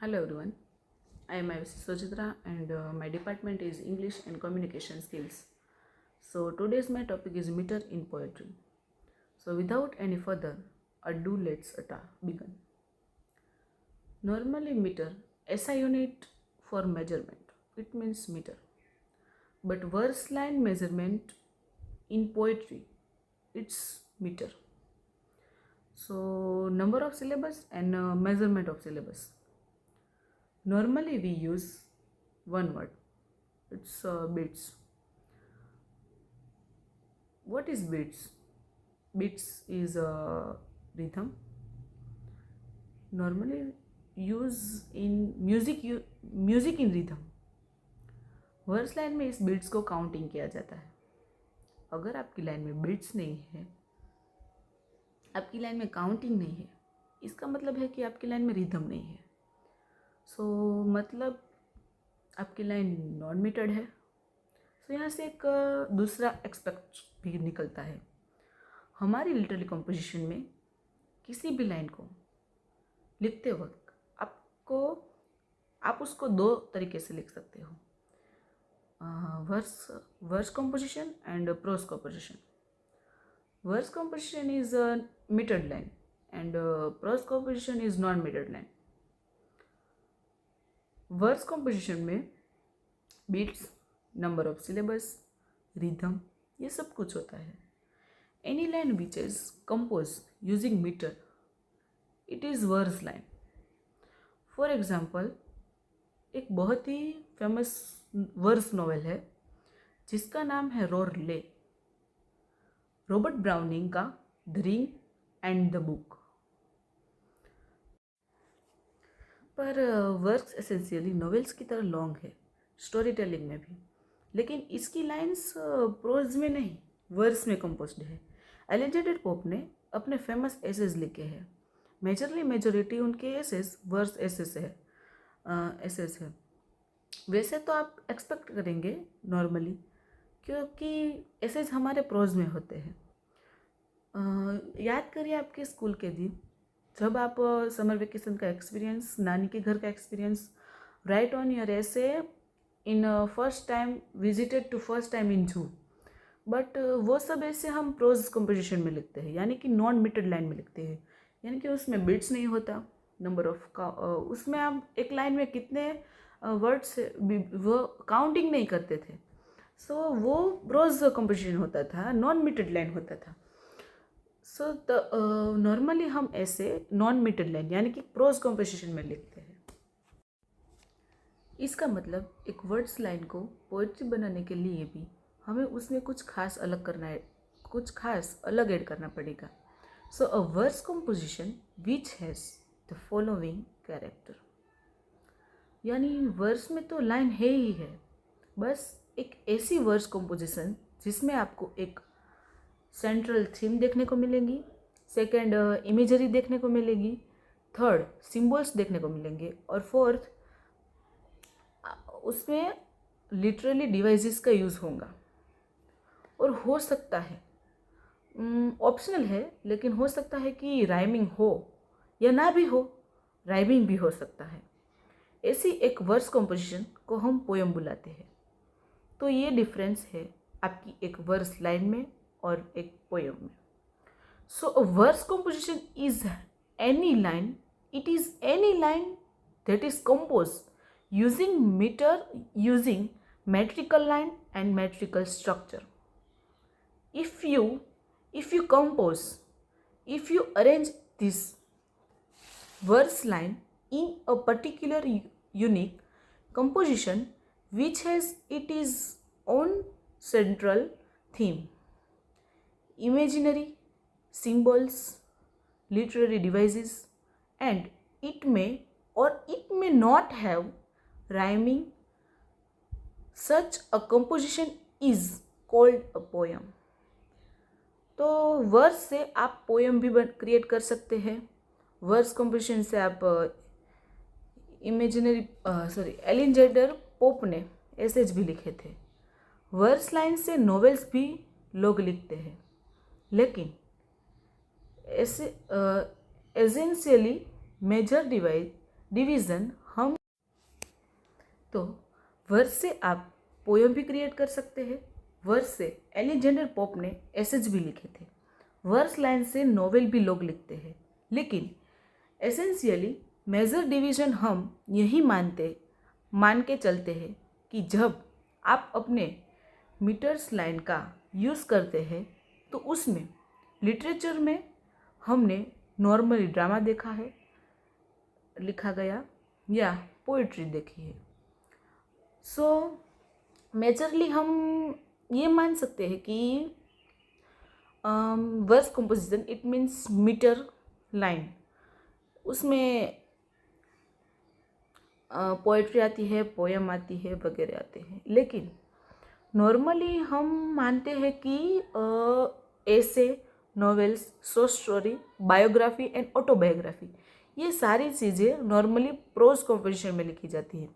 Hello everyone, I am IVC Sojitra and my department is English and Communication Skills. So today's my topic is meter in poetry. So without any further ado, let's begin. Normally meter, SI unit for measurement, it means meter. But verse line measurement in poetry, it's meter. So number of syllables and measurement of syllables. Normally we use one word, it's beats. What is beats? Beats is a rhythm normally use in music in rhythm. Verse line में इस beats को counting किया जाता है. अगर आपकी line में beats नहीं है, आपकी लाइन में काउंटिंग नहीं है, इसका मतलब है कि आपकी लाइन में रिदम नहीं है. सो मतलब आपकी लाइन नॉन मीटर्ड है. सो यहाँ से एक दूसरा एक्सपेक्ट भी निकलता है. हमारी लिटरली कंपोजिशन में किसी भी लाइन को लिखते वक्त आप उसको दो तरीके से लिख सकते हो, verse composition and prose composition. Verse composition is a metered line and prose composition is non metered line. Verse composition में beats, number of syllables, rhythm, ये सब कुछ होता है. Any line which is compose using meter, it is verse line. For example, एक बहुत ही famous verse novel है जिसका नाम है रोरले, रॉबर्ट ब्राउनिंग का the ring and the book. पर वर्क्स एसेंशियली नॉवेल्स की तरह लॉन्ग है, स्टोरी टेलिंग में भी, लेकिन इसकी लाइंस प्रोज में नहीं, वर्स में कंपोज्ड है. एलेक्जेंडर पोप ने अपने फेमस एसेस लिखे हैं. मेजोरिटी उनके एसेस वर्स एसेस है. वैसे तो आप एक्सपेक्ट करेंगे नॉर्मली, क्योंकि एसेस हमारे प्रोज में होते हैं. याद करिए आपके स्कूल के दिन, जब आप समर वेकेशन का एक्सपीरियंस, नानी के घर का experience, write on your essay in first time visited to first time in zoo. But वो सब ऐसे हम प्रोज कंपोजिशन में लिखते हैं, यानी कि नॉन मीटर्ड लाइन में लिखते हैं, यानी कि उसमें बीट्स नहीं होता, नंबर ऑफ का उसमें आप एक लाइन में कितने वर्ड्स वो काउंटिंग नहीं करते थे. सो वो प्रोज कंपोजिशन होता था, नॉन मीटर्ड लाइन होता था. सो नॉर्मली हम ऐसे नॉन मीटर्ड लाइन यानी कि प्रोज कंपोजिशन में लिखते हैं. इसका मतलब एक वर्ड्स लाइन को पोइट्री बनाने के लिए भी हमें उसमें कुछ खास अलग ऐड करना पड़ेगा. So a verse composition which has the following character, यानी वर्स में तो लाइन है ही है, बस एक ऐसी वर्स कंपोजिशन जिसमें आपको एक सेंट्रल थीम देखने को मिलेगी, सेकेंड इमेजरी देखने को मिलेगी, थर्ड सिंबल्स देखने को मिलेंगे, और फोर्थ उसमें लिटरली डिवाइसेस का यूज़ होगा. और हो सकता है, ऑप्शनल है, लेकिन हो सकता है कि राइमिंग हो या ना भी हो, राइमिंग भी हो सकता है. ऐसी एक वर्स कंपोजिशन को हम पोयम बुलाते हैं. तो ये डिफरेंस है आपकी एक वर्स लाइन में और एक पोयम में. So a verse composition is any line, it is any line that is compose using metrical line and metrical structure. If you compose, if you arrange this verse line in a particular unique composition which has its own central theme, imaginary, symbols, literary devices, and it may or it may not have rhyming, such a composition is called a poem. तो verse से आप poem भी create कर सकते हैं. Verse composition से आप Alexander pope ने एसेज भी लिखे थे. वर्स लाइन से नॉवेल्स भी लोग लिखते हैं, लेकिन ऐसे एसेंशियली मेजर डिवीज़न तो वर्ड से आप पोयम भी क्रिएट कर सकते हैं। वर्ड से एलेक्जेंडर पोप ने एसेज भी लिखे थे। वर्स लाइन से नोवेल भी लोग लिखते हैं। लेकिन एसेंशियली मेजर डिवीजन हम यही मान के चलते हैं कि जब आप अपने मीटर्स लाइन का यूज़ करते हैं तो उसमें लिटरेचर में हमने नॉर्मली ड्रामा देखा है, लिखा गया, या पोइट्री देखी है। सो मेजरली हम ये मान सकते हैं कि verse composition it means metre line, उसमें पोइट्री आती है, पोयम आती है, वगैरह आते हैं। लेकिन नॉर्मली हम मानते हैं कि ऐसे, novels, short story, biography and autobiography, ये सारी चीज़ें नॉर्मली प्रोज कंपोजिशन में लिखी जाती है।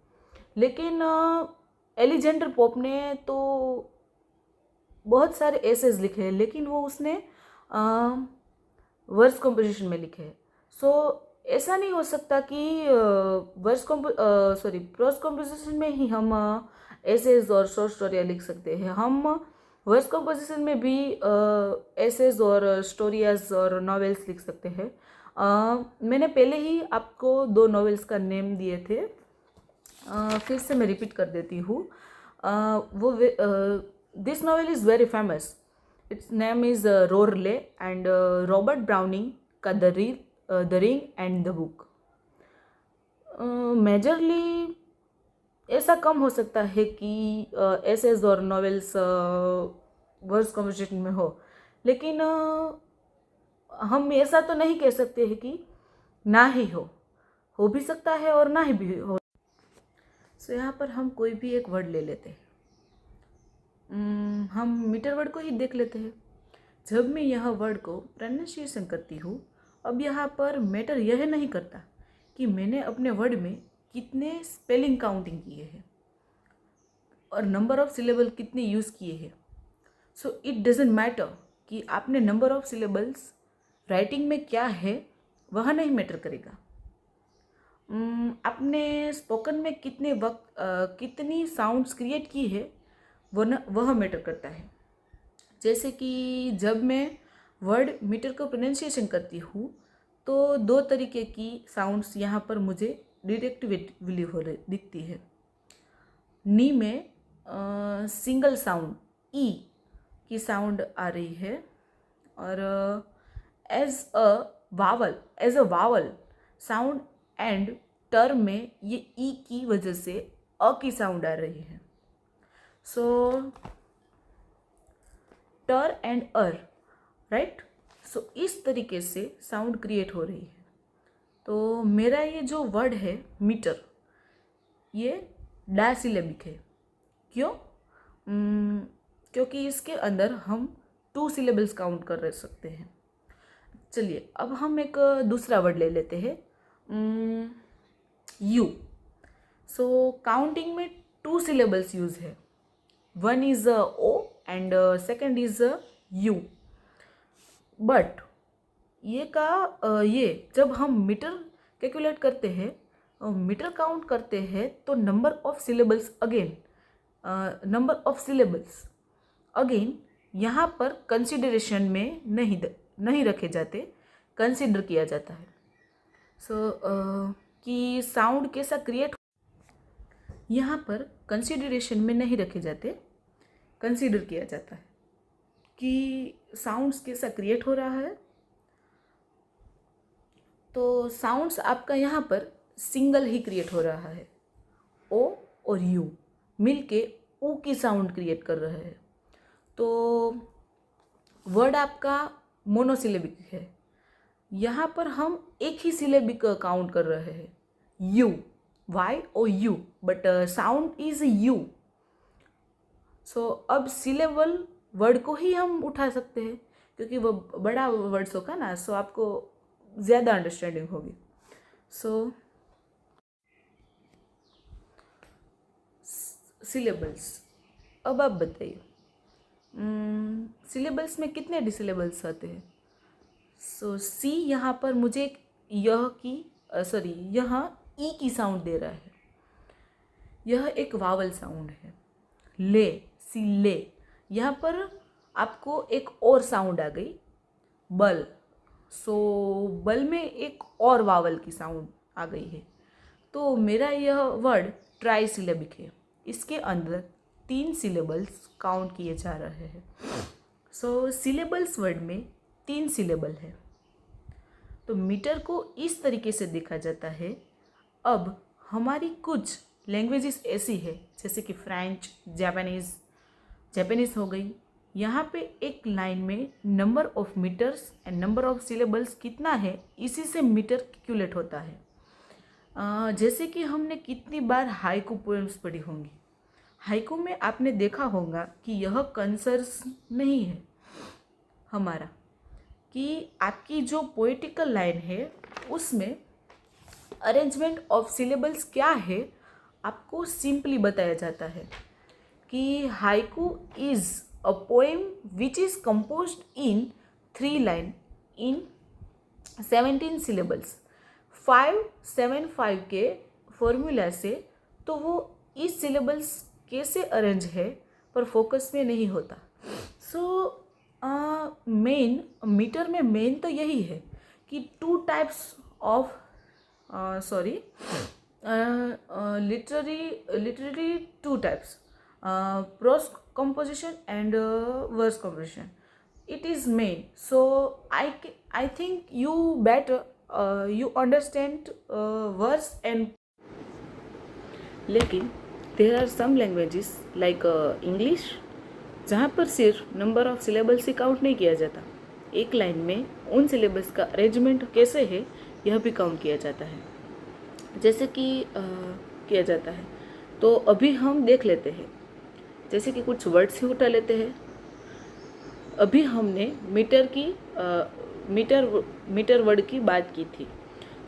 लेकिन एलेक्जेंडर पोप ने तो बहुत सारे एसेज लिखे हैं, लेकिन वो उसने वर्स कंपोजिशन में लिखे हैं। सो ऐसा नहीं हो सकता कि प्रोज कंपोजिशन में ही हम एसेज और शॉर्ट स्टोरियाँ लिख सकते हैं। हम वर्स कंपोजिशन में भी एसेज और स्टोरीज और नॉवेल्स लिख सकते हैं। मैंने पहले ही आपको 2 नॉवेल्स का नेम दिए थे, फिर से मैं रिपीट कर देती हूँ। वो this novel is very famous, its name is Rorley and Robert Browning का the ring and the book. Majorly ऐसा कम हो सकता है कि एसेज और नॉवेल्स वर्स कंपोजिशन में हो, लेकिन हम ऐसा तो नहीं कह सकते हैं कि ना ही हो भी सकता है और ना ही भी हो। सो यहाँ पर हम कोई भी एक वर्ड ले लेते हैं। हम मीटर वर्ड को ही देख लेते हैं। जब मैं यह वर्ड को प्रोनाउंसिएशन करती हूँ, अब यहाँ पर मैटर यह नहीं करता कि मैंने अपने वर्ड में कितने स्पेलिंग काउंटिंग किए हैं और नंबर ऑफ सिलेबल कितने यूज़ किए हैं। सो इट डजेंट मैटर कि आपने नंबर ऑफ सिलेबल्स राइटिंग में क्या है, वह नहीं मैटर करेगा। आपने स्पोकन में कितनी साउंड्स क्रिएट की है, वह मैटर करता है। जैसे कि जब मैं वर्ड मीटर को प्रोनाउंसिएशन करती हूँ तो 2 तरीके की साउंड्स यहाँ पर मुझे डिटेक्टिवली हो रही दिखती है। नी में सिंगल साउंड ई की साउंड आ रही है, और as a vowel sound and टर में ये ई की वजह से अ की साउंड आ रही है। सो टर एंड अर, राइट। सो इस तरीके से साउंड क्रिएट हो रही है। तो मेरा ये जो वर्ड है मीटर, ये डायसिलेबिक है। क्यों? क्योंकि इसके अंदर हम 2 सिलेबल्स काउंट कर सकते हैं। चलिए अब हम एक दूसरा वर्ड ले लेते हैं, यू। सो काउंटिंग में 2 सिलेबल्स यूज है, one is O and second is U. But ये जब हम मीटर कैलकुलेट करते हैं, मीटर काउंट करते हैं, तो नंबर ऑफ सिलेबल्स अगेन यहाँ पर कंसिडरेशन में नहीं रखे जाते, कंसिडर किया जाता है। कि साउंड कैसा क्रिएट, यहाँ पर कंसिडरेशन में नहीं रखे जाते, कंसिडर किया जाता है कि साउंड्स कैसा क्रिएट हो रहा है। तो साउंड्स आपका यहाँ पर सिंगल ही क्रिएट हो रहा है, ओ और यू मिलके ऊ की साउंड क्रिएट कर रहे हैं। तो वर्ड आपका मोनोसिलेबिक है, यहाँ पर हम एक ही सिलेबिक काउंट कर रहे हैं, U, Y O U, but sound is U. So अब सिलेबल वर्ड को ही हम उठा सकते हैं, क्योंकि वो बड़ा वर्ड्स होगा ना, सो आपको ज़्यादा अंडरस्टैंडिंग होगी। सो सिलेबल्स, अब आप बताइए सिलेबल्स में कितने डिसिलेबल्स आते हैं। सो सी यहाँ पर मुझे यह ई की साउंड दे रहा है। यह एक वावल साउंड है। ले, सी ले, यहाँ पर आपको एक और साउंड आ गई, बल। सो बल में एक और वावल की साउंड आ गई है। तो मेरा यह वर्ड ट्राई सिलेबिक है। इसके अंदर 3 सिलेबल्स काउंट किए जा रहे हैं। सो सिलेबल्स वर्ड में 3 सिलेबल है। तो मीटर को इस तरीके से देखा जाता है। अब हमारी कुछ लैंग्वेजेस ऐसी है जैसे कि फ्रेंच, जापानीज़ हो गई। यहाँ पे एक लाइन में number of metres and number of syllables कितना है, इसी से मीटर कैलकुलेट होता है। जैसे कि हमने कितनी बार हाइकू पोएम्स पढ़ी होंगी। हाइकू में आपने देखा होगा कि यह कंसर्स नहीं है हमारा, कि आपकी जो पोएटिकल लाइन है उसमें अरेंजमेंट ऑफ सिलेबल्स क्या है आपको सिंपली बताया जाता है कि haiku is a poem which is composed in 3 line in 17 syllables. 5-7-5 के फॉर्मूला से तो वो इस सिलेबल्स कैसे अरेंज है पर फोकस में नहीं होता। सो मेन मीटर में मेन तो यही है कि 2 types of literally 2 types, prose composition and verse composition. It is main. So I think you better you understand verse and. लेकिन there are some languages like English जहाँ पर सिर्फ number of syllables he count नहीं किया जाता। एक line में उन सिलेबल्स का अरेंजमेंट कैसे है यह भी काउंट किया जाता है, जैसे कि किया जाता है। तो अभी हम देख लेते हैं, जैसे कि कुछ वर्ड्स ही उठा लेते हैं। अभी हमने मीटर वर्ड की बात की थी।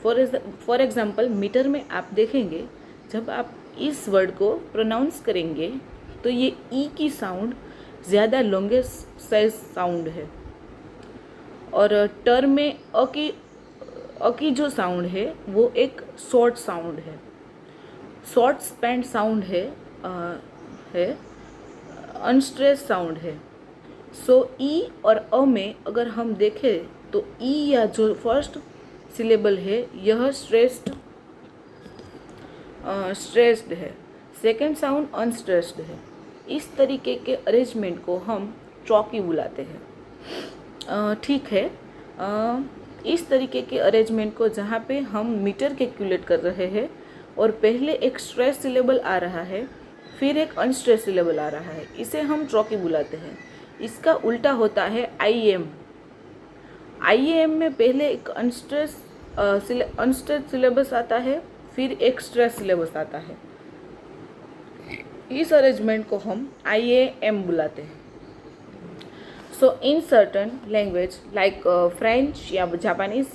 फॉर एग्जांपल मीटर में आप देखेंगे जब आप इस वर्ड को प्रोनाउंस करेंगे तो ये ई की साउंड ज़्यादा लॉन्गेस्ट साइज साउंड है, और टर में अ की जो साउंड है वो एक शॉर्ट साउंड है, शॉर्ट स्पैंड साउंड है अनस्ट्रेस साउंड है। सो ई और अ में अगर हम देखें तो ई या जो फर्स्ट सिलेबल है यह स्ट्रेस्ड है, सेकेंड साउंड अनस्ट्रेस्ड है। इस तरीके के अरेंजमेंट को हम चौकी बुलाते हैं। ठीक है, इस तरीके के अरेंजमेंट को जहाँ पे हम मीटर कैलकुलेट कर रहे हैं और पहले एक स्ट्रेस सिलेबल आ रहा है फिर एक अनस्ट्रेस सिलेबल आ रहा है, इसे हम चौकी बुलाते हैं। इसका उल्टा होता है आईएएम में पहले एक अनस्ट्रेस सिलेबस आता है फिर एक स्ट्रेस सिलेबस आता है। इस अरेंजमेंट को हम आईएएम बुलाते हैं। So in certain language like French या जापानीज़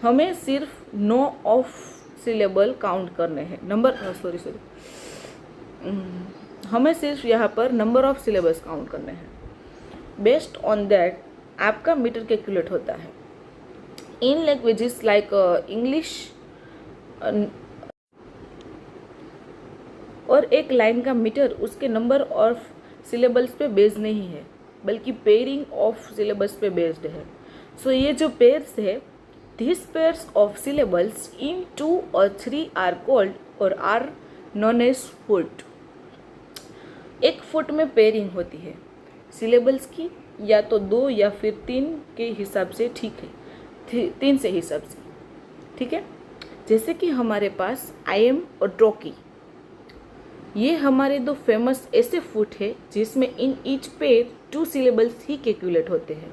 हमें सिर्फ नो ऑफ सिलेबल काउंट करने हैं, हमें सिर्फ यहाँ पर नंबर ऑफ सिलेबस काउंट करने हैं। बेस्ड ऑन दैट आपका मीटर कैलकुलेट होता है। इन लैंग्वेजेस लाइक इंग्लिश और एक लाइन का मीटर उसके नंबर ऑफ सिलेबल्स पे बेस्ड नहीं है बल्कि पेयरिंग ऑफ सिलेबस पे बेस्ड है। सो ये जो पेयर्स है, दिस पेयर्स ऑफ सिलेबल्स इन 2 और 3 आर कॉल्ड और आर नॉन एज फुट। एक फुट में पेयरिंग होती है सिलेबल्स की, या तो 2 या फिर 3 के हिसाब से, ठीक है, 3 से हिसाब से, ठीक है। जैसे कि हमारे पास आईएम और ट्रॉकी, ये हमारे 2 फेमस ऐसे फुट है जिसमें in each pair 2 syllables he calculate होते हैं।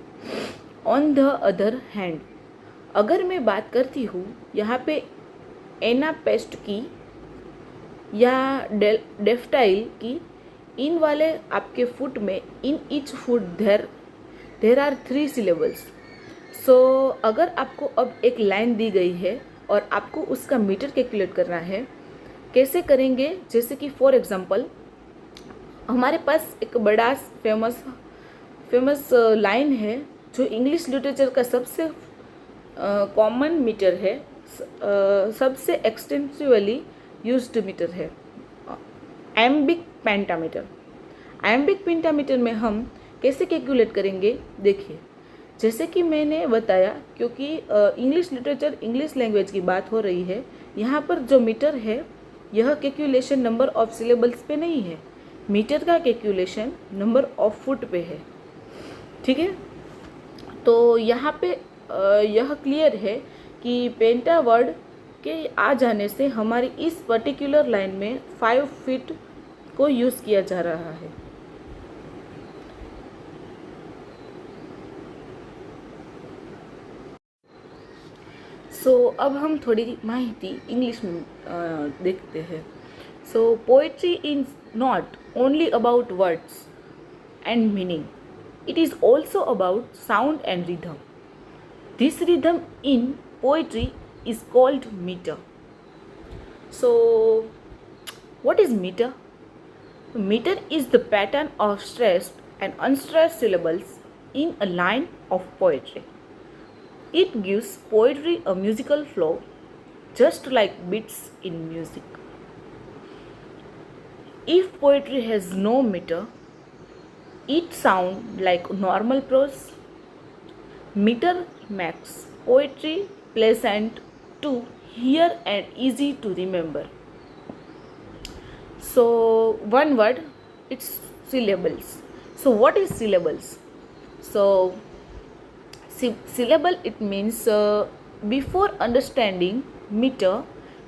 ऑन द अदर हैंड अगर मैं बात करती हूँ यहाँ पे एनापेस्ट की या डेफ्टाइल की, इन वाले आपके फुट में in each foot there are 3 syllables. So अगर आपको अब एक लाइन दी गई है और आपको उसका मीटर कैलकुलेट करना है, कैसे करेंगे? जैसे कि फॉर एग्जांपल हमारे पास एक बड़ा फेमस लाइन है जो इंग्लिश लिटरेचर का सबसे कॉमन मीटर है, सबसे एक्सटेंसिवली यूज्ड मीटर है, एम्बिक पेंटामीटर। एम्बिक पेंटामीटर में हम कैसे कैलकुलेट करेंगे, देखिए जैसे कि मैंने बताया, क्योंकि इंग्लिश लिटरेचर इंग्लिश लैंग्वेज की बात हो रही है, यहाँ पर जो मीटर है यह कैलकुलेशन नंबर ऑफ सिलेबल्स पे नहीं है, मीटर का कैलकुलेशन नंबर ऑफ फुट पे है। ठीक है, तो यहाँ पे यह क्लियर है कि पेंटा वर्ड के आ जाने से हमारी इस पर्टिकुलर लाइन में 5 फीट को यूज़ किया जा रहा है। अब हम थोड़ी माहिती इंग्लिश में देखते हैं। Poetry is not only about words and meaning, it is also about sound and rhythm. This rhythm in poetry is called meter. So, what is meter? Meter is the pattern of stressed and unstressed syllables in a line of poetry. It gives poetry a musical flow, just like beats in music. If poetry has no meter, it sounds like normal prose. Meter makes poetry pleasant to hear and easy to remember. So, one word, it's syllables. So, what is syllables? So, syllable, it means before understanding meter,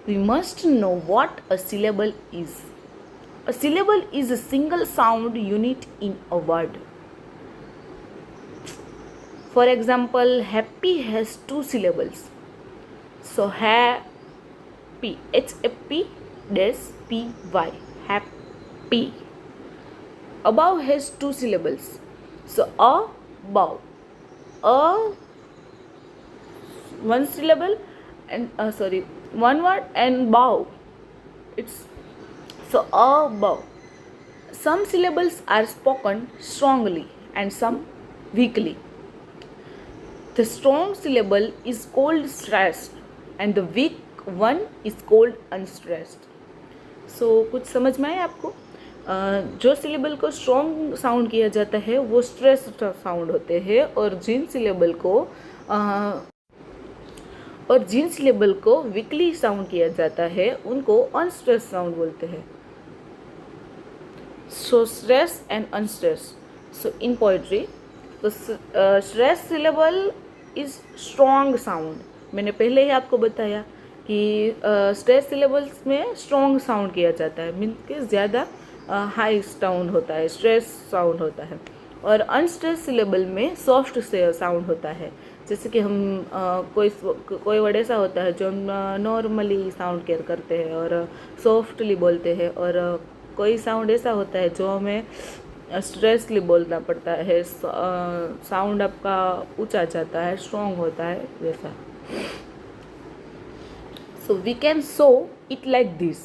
we must know what a syllable is. A syllable is a single sound unit in a word. For example, happy has 2 syllables. So happy, H-A-P dash P-Y, happy. Above has 2 syllables. So above, a one syllable and one word and bow. It's so above. Some syllables are spoken strongly and some weakly. The strong syllable is called stressed and the weak one is called unstressed. So कुछ समझ में आया आपको? जो syllable को strong sound किया जाता है वो स्ट्रेस्ड साउंड होते हैं, और जिन सिलेबल को वीकली साउंड किया जाता है उनको अनस्ट्रेस साउंड बोलते हैं. So stress and unstress. So in poetry, the stress syllable is strong sound. मैंने पहले ही आपको बताया कि स्ट्रेस सिलेबल्स में स्ट्रॉन्ग साउंड किया जाता है, मीन के ज़्यादा हाई साउंड होता है, स्ट्रेस साउंड होता है. और अनस्ट्रेस सिलेबल में सॉफ्ट से साउंड होता है. जैसे कि हम कोई वर्ड ऐसा होता है जो हम नॉर्मली साउंड केयर करते हैं और सॉफ्टली बोलते हैं, और कोई साउंड ऐसा होता है जो हमें स्ट्रेसली बोलना पड़ता है, साउंड आपका ऊंचा जाता है, स्ट्रॉन्ग होता है, वैसा. So we can show it like this.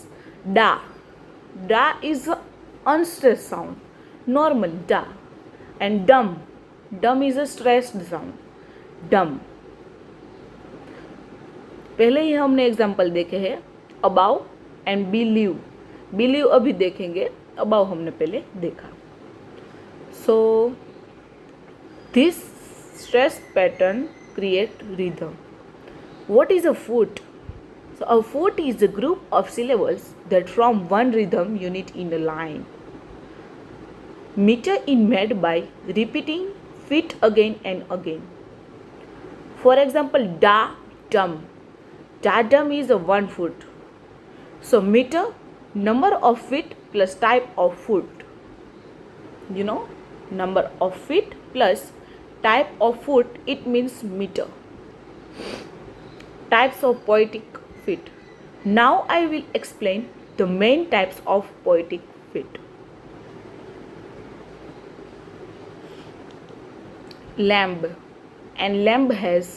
Da, da is unstressed sound, normal da. And dum, dum is a stressed sound, डम. पहले ही हमने एग्जाम्पल देखे हैं अबाउ एंड बिलीव. बिलीव अभी देखेंगे, अबाउ हमने पहले देखा. So this stress pattern create rhythm. What is a foot? So a foot is a group of syllables that form one rhythm unit in a line. Meter is made by repeating feet again and again. For example, da dum. Da dum is a 1 foot. So meter, number of feet plus type of foot. You know, number of feet plus type of foot, it means meter. Types of poetic feet. Now I will explain the main types of poetic feet. Lamb, and lamb has